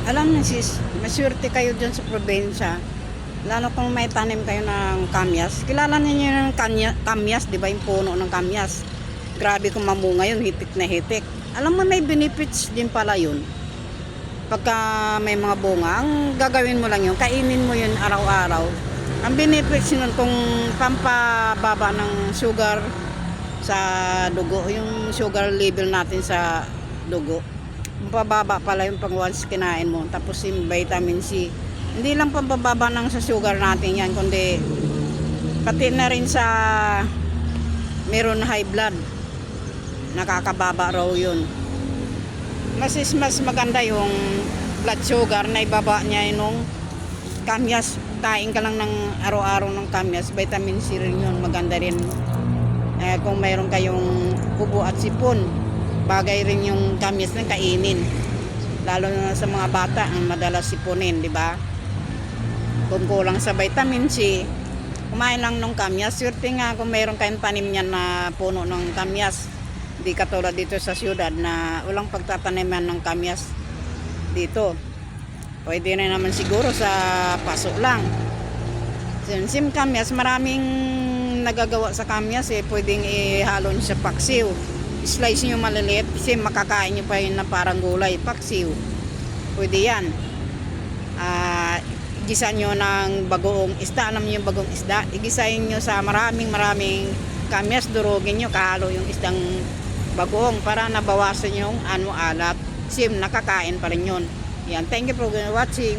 Alam niyo sis, maswerte kayo dyan sa probinsya. Lalo kung may tanim kayo ng kamyas. Kilala niyo yung kamyas, di ba? Yung puno ng kamyas. Grabe kung mamunga yun, hitik na hitik. Alam mo may benefits din pala yun. Pagka may mga bunga, ang gagawin mo lang yun, kainin mo yun araw-araw. Ang benefits nun kung pampababa ng sugar sa dugo, yung sugar level natin sa dugo. Pababa pala yung pag once kinain mo. Tapos yung vitamin C. Hindi lang pambababa ng sa sugar natin yan, kundi pati na rin sa meron high blood. Nakakababa raw yun. Mas maganda yung blood sugar na ibaba niya yung kamyas. Kain ka lang ng araw-araw ng kamyas. Vitamin C rin yun. Maganda rin. Kung mayroon kayong ubo at sipon, bagay rin yung kamyas na kainin, lalo na sa mga bata ang madalas sipunin, di ba? Kung kulang sa vitamin C, kumain lang ng kamyas. Swerte nga kung mayroon kayong tanim niyan na puno ng kamyas. Hindi katulad dito sa siyudad na walang pagtataniman ng kamyas dito. Pwede na naman siguro sa paso lang. Sim kamyas, maraming nagagawa sa kamyas pwedeng ihalo niyo sa paksiw. Slice nyo maliliit kasi makakain nyo pa yun na parang gulay, paksiw. Pwede yan. Igisa nyo ng bagoong isda. Alam nyo yung bagoong isda? Igisayin nyo sa maraming kamyas, durugin nyo, kahalo yung isdang bagoong para nabawasan yung alat. Nakakain pa rin yun. Yan. Thank you for watching.